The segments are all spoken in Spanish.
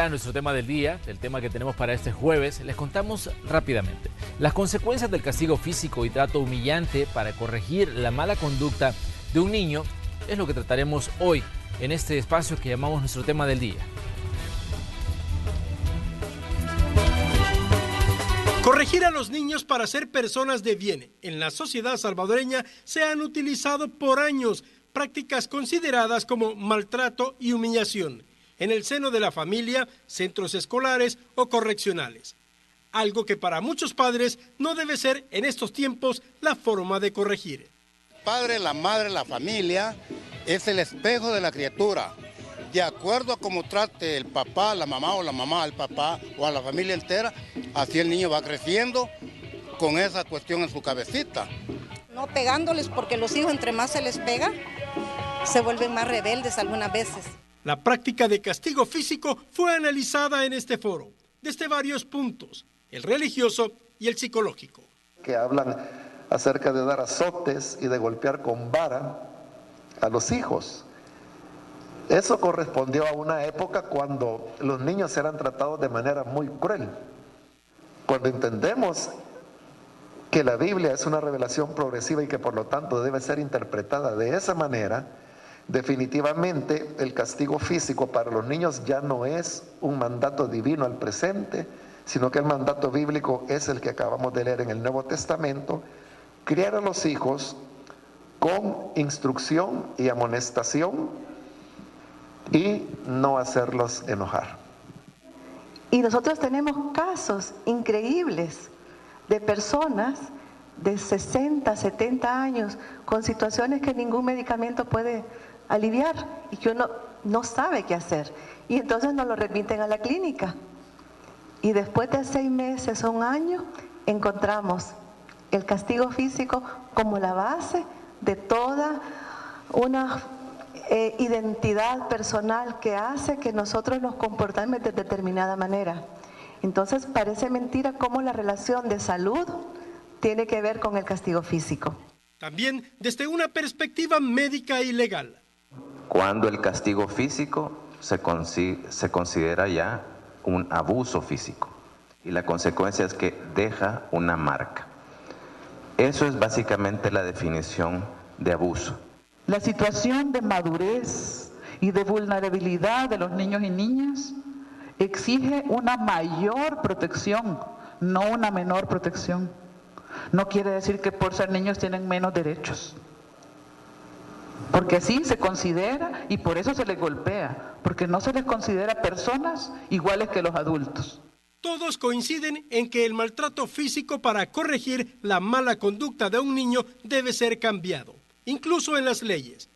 A nuestro tema del día, el tema que tenemos para este jueves, les contamos rápidamente las consecuencias del castigo físico y trato humillante para corregir la mala conducta de un niño. Es lo que trataremos hoy en este espacio que llamamos nuestro tema del día. Corregir a los niños para ser personas de bien en la sociedad salvadoreña se han utilizado por años prácticas consideradas como maltrato y humillación en el seno de la familia, centros escolares o correccionales. Algo que para muchos padres no debe ser en estos tiempos la forma de corregir. El padre, la madre, la familia es el espejo de la criatura. De acuerdo a cómo trate el papá, la mamá o la mamá al papá o a la familia entera, así el niño va creciendo con esa cuestión en su cabecita. No pegándoles, porque los hijos entre más se les pega, se vuelven más rebeldes algunas veces. La práctica de castigo físico fue analizada en este foro, desde varios puntos, el religioso y el psicológico. Que hablan acerca de dar azotes y de golpear con vara a los hijos. Eso correspondió a una época cuando los niños eran tratados de manera muy cruel. Cuando entendemos que la Biblia es una revelación progresiva y que por lo tanto debe ser interpretada de esa manera, definitivamente el castigo físico para los niños ya no es un mandato divino al presente, sino que el mandato bíblico es el que acabamos de leer en el Nuevo Testamento: criar a los hijos con instrucción y amonestación y no hacerlos enojar. Y nosotros tenemos casos increíbles de personas de 60, 70 años con situaciones que ningún medicamento puede aliviar y que uno no sabe qué hacer. Y entonces nos lo remiten a la clínica. Y después de 6 meses o un año encontramos el castigo físico como la base de toda una identidad personal que hace que nosotros nos comportemos de determinada manera. Entonces parece mentira cómo la relación de salud tiene que ver con el castigo físico. También desde una perspectiva médica y legal. Cuando el castigo físico se considera ya un abuso físico y la consecuencia es que deja una marca. Eso es básicamente la definición de abuso. La situación de madurez y de vulnerabilidad de los niños y niñas exige una mayor protección, no una menor protección. No quiere decir que por ser niños tienen menos derechos, porque así se considera y por eso se les golpea, porque no se les considera personas iguales que los adultos. Todos coinciden en que el maltrato físico para corregir la mala conducta de un niño debe ser cambiado, incluso en las leyes,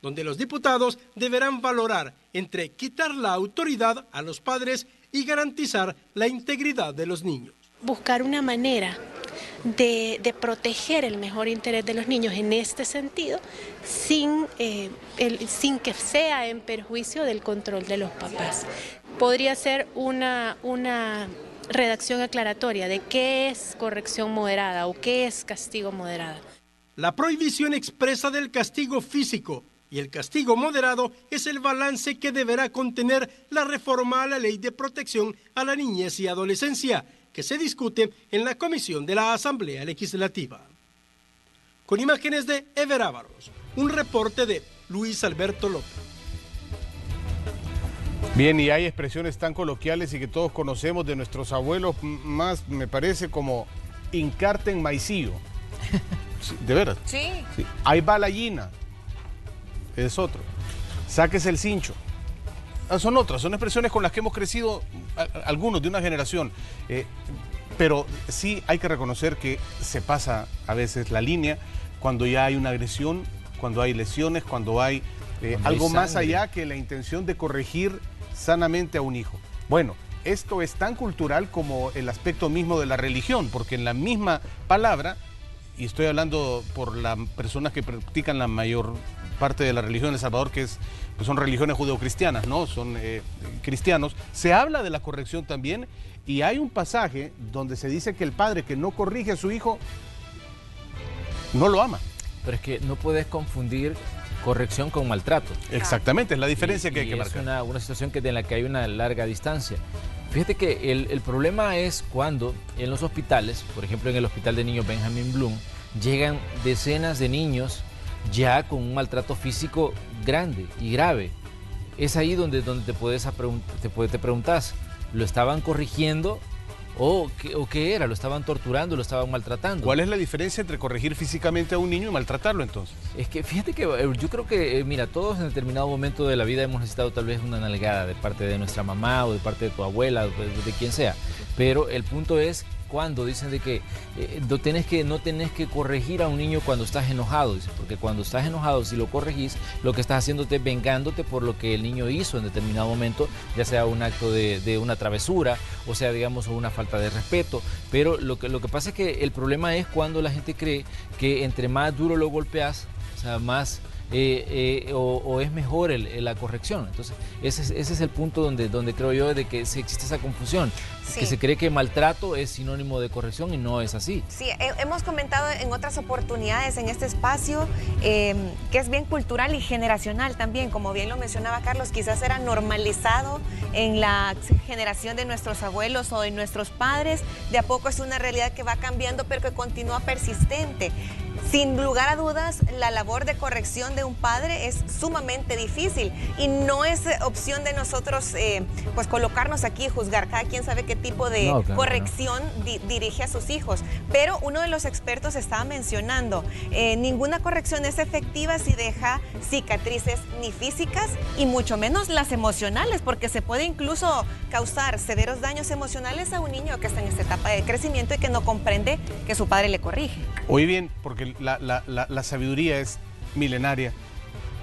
donde los diputados deberán valorar entre quitar la autoridad a los padres y garantizar la integridad de los niños. Buscar una manera de proteger el mejor interés de los niños en este sentido, sin que sea en perjuicio del control de los papás. Podría ser una redacción aclaratoria de qué es corrección moderada o qué es castigo moderado. La prohibición expresa del castigo físico y el castigo moderado es el balance que deberá contener la reforma a la Ley de Protección a la Niñez y Adolescencia, que se discute en la Comisión de la Asamblea Legislativa. Con imágenes de Ever Ávaros, un reporte de Luis Alberto López. Bien, y hay expresiones tan coloquiales y que todos conocemos de nuestros abuelos, más me parece como hincarte en maicillo. Sí, ¿de veras? Sí. Sí. Ahí va la gallina. Es otro. Sáquese el cincho. Son otras, son expresiones con las que hemos crecido algunos de una generación. Pero sí hay que reconocer que se pasa a veces la línea cuando ya hay una agresión, cuando hay lesiones, cuando hay algo más allá que la intención de corregir sanamente a un hijo. Bueno, esto es tan cultural como el aspecto mismo de la religión, porque en la misma palabra, y estoy hablando por las personas que practican la mayor parte de la religión en El Salvador, que pues son religiones judeocristianas, ¿no? Son cristianos, se habla de la corrección también, y hay un pasaje donde se dice que el padre que no corrige a su hijo no lo ama. Pero es que no puedes confundir corrección con maltrato. Exactamente, es la diferencia que hay que marcar. Es una situación en la que hay una larga distancia. Fíjate que el problema es cuando en los hospitales, por ejemplo en el hospital de niños Benjamin Bloom, llegan decenas de niños ya con un maltrato físico grande y grave. Es ahí donde te preguntas, ¿lo estaban corrigiendo o qué era? ¿Lo estaban torturando, lo estaban maltratando? ¿Cuál es la diferencia entre corregir físicamente a un niño y maltratarlo entonces? Es que fíjate que yo creo que, mira, todos en determinado momento de la vida hemos necesitado tal vez una nalgada de parte de nuestra mamá o de parte de tu abuela, de quien sea. Pero el punto es cuando dicen de que no tenés que corregir a un niño cuando estás enojado, dice, porque cuando estás enojado, si lo corregís, lo que estás haciendo es vengándote por lo que el niño hizo en determinado momento, ya sea un acto de una travesura, o sea, digamos, una falta de respeto. Pero lo que pasa es que el problema es cuando la gente cree que entre más duro lo golpeas, o sea, más o es mejor la corrección. Entonces ese es el punto donde creo yo de que existe esa confusión, que se cree que maltrato es sinónimo de corrección y no es así. Sí, hemos comentado en otras oportunidades en este espacio que es bien cultural y generacional también, como bien lo mencionaba Carlos, quizás era normalizado en la generación de nuestros abuelos o de nuestros padres, de a poco es una realidad que va cambiando pero que continúa persistente. Sin lugar a dudas, la labor de corrección de un padre es sumamente difícil y no es opción de nosotros pues colocarnos aquí y juzgar. Cada quien sabe qué tipo de corrección dirige a sus hijos. Pero uno de los expertos estaba mencionando, ninguna corrección es efectiva si deja cicatrices ni físicas y mucho menos las emocionales, porque se puede incluso causar severos daños emocionales a un niño que está en esta etapa de crecimiento y que no comprende que su padre le corrige. Oye bien, porque la sabiduría es milenaria,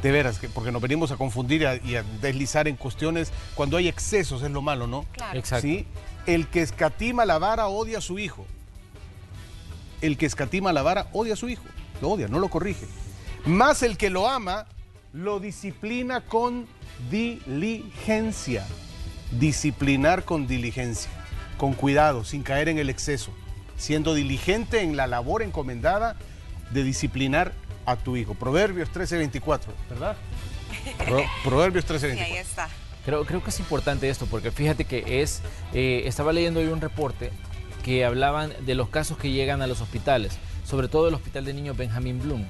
de veras, porque nos venimos a confundir y a deslizar en cuestiones cuando hay excesos, es lo malo, ¿no? Claro. Exacto. ¿Sí? El que escatima la vara odia a su hijo. El que escatima la vara odia a su hijo, lo odia, no lo corrige. Más el que lo ama, lo disciplina con diligencia. Disciplinar con diligencia, con cuidado, sin caer en el exceso, siendo diligente en la labor encomendada de disciplinar a tu hijo. Proverbios 13:24, ¿verdad? Proverbios 13:24. Sí, ahí está. Creo que es importante esto, porque fíjate que estaba leyendo hoy un reporte que hablaban de los casos que llegan a los hospitales, sobre todo el hospital de niños Benjamin Bloom.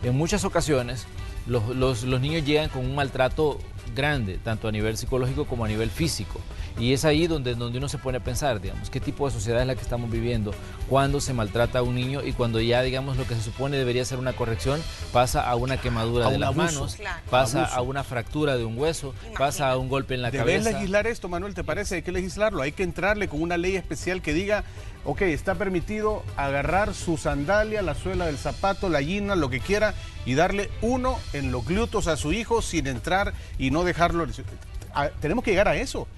En muchas ocasiones los niños llegan con un maltrato grande, tanto a nivel psicológico como a nivel físico. Y es ahí donde uno se pone a pensar, digamos, qué tipo de sociedad es la que estamos viviendo, cuando se maltrata a un niño y cuando ya, digamos, lo que se supone debería ser una corrección, pasa a una quemadura de las manos, pasa a una fractura de un hueso, pasa a un golpe en la cabeza. ¿Debes legislar esto, Manuel? ¿Te parece? Hay que legislarlo, hay que entrarle con una ley especial que diga, ok, está permitido agarrar su sandalia, la suela del zapato, la guina, lo que quiera, y darle uno en los glúteos a su hijo sin entrar y no dejarlo. Tenemos que llegar a eso.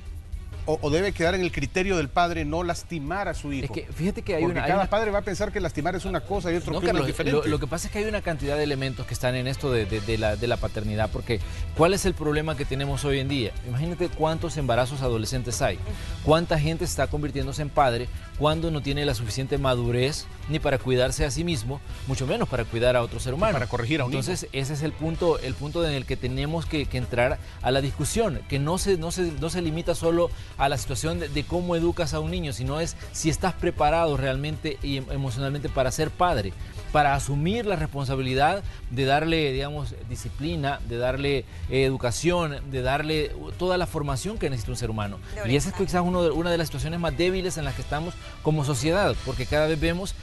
O debe quedar en el criterio del padre no lastimar a su hijo. Es que fíjate que cada padre va a pensar que lastimar es una cosa y otro que es diferente. Lo que pasa es que hay una cantidad de elementos que están en esto de la paternidad, porque ¿cuál es el problema que tenemos hoy en día? Imagínate cuántos embarazos adolescentes hay, cuánta gente está convirtiéndose en padre cuando no tiene la suficiente madurez ni para cuidarse a sí mismo, mucho menos para cuidar a otro ser humano. Para corregir a un hijo. Entonces ese es el punto en el que tenemos que entrar a la discusión, que no se limita solo a la situación de cómo educas a un niño, sino es si estás preparado realmente y emocionalmente para ser padre, para asumir la responsabilidad de darle, digamos, disciplina, de darle educación, de darle toda la formación que necesita un ser humano. Y esa es quizás una de las situaciones más débiles en las que estamos como sociedad, porque cada vez vemos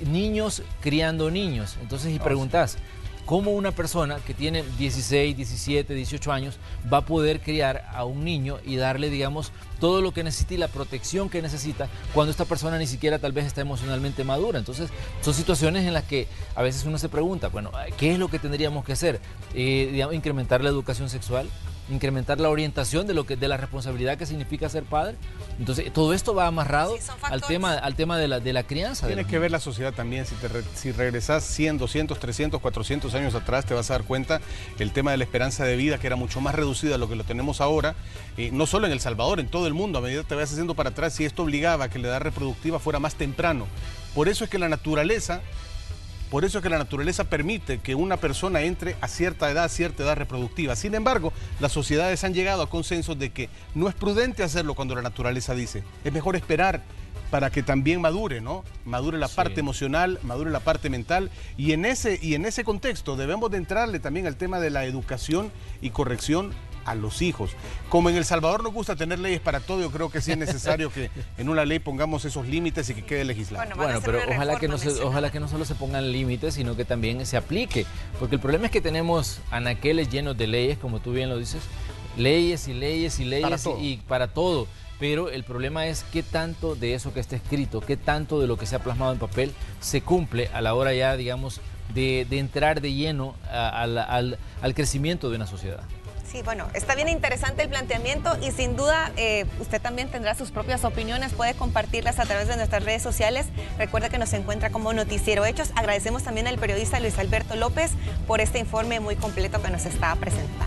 niños criando niños. Entonces, si preguntas, ¿cómo una persona que tiene 16, 17, 18 años va a poder criar a un niño y darle, digamos, todo lo que necesita y la protección que necesita cuando esta persona ni siquiera tal vez está emocionalmente madura? Entonces, son situaciones en las que a veces uno se pregunta, bueno, ¿qué es lo que tendríamos que hacer? Digamos, incrementar la educación sexual, incrementar la orientación de la responsabilidad que significa ser padre. Entonces, todo esto va amarrado al tema de la crianza. Tienes que ver la sociedad también. Si regresas 100, 200, 300, 400 años atrás, te vas a dar cuenta el tema de la esperanza de vida, que era mucho más reducida a lo que lo tenemos ahora, no solo en El Salvador, en todo el mundo. A medida que te vas haciendo para atrás, y esto obligaba a que la edad reproductiva fuera más temprano. Por eso es que la naturaleza Por eso es que la naturaleza permite que una persona entre a cierta edad reproductiva. Sin embargo, las sociedades han llegado a consensos de que no es prudente hacerlo cuando la naturaleza dice. Es mejor esperar para que también madure, ¿no? Madure la parte emocional, madure la parte mental. Y en ese contexto debemos de entrarle también al tema de la educación y corrección a los hijos. Como en El Salvador nos gusta tener leyes para todo, yo creo que sí es necesario que en una ley pongamos esos límites y que quede legislado. Bueno, pero ojalá que no solo se pongan límites, sino que también se aplique. Porque el problema es que tenemos anaqueles llenos de leyes, como tú bien lo dices, leyes y leyes y leyes para todo. Pero el problema es qué tanto de eso que está escrito, qué tanto de lo que se ha plasmado en papel se cumple a la hora ya, digamos, de entrar de lleno al crecimiento de una sociedad. Sí, bueno, está bien interesante el planteamiento y sin duda usted también tendrá sus propias opiniones, puede compartirlas a través de nuestras redes sociales. Recuerda que nos encuentra como Noticiero Hechos. Agradecemos también al periodista Luis Alberto López por este informe muy completo que nos está presentando.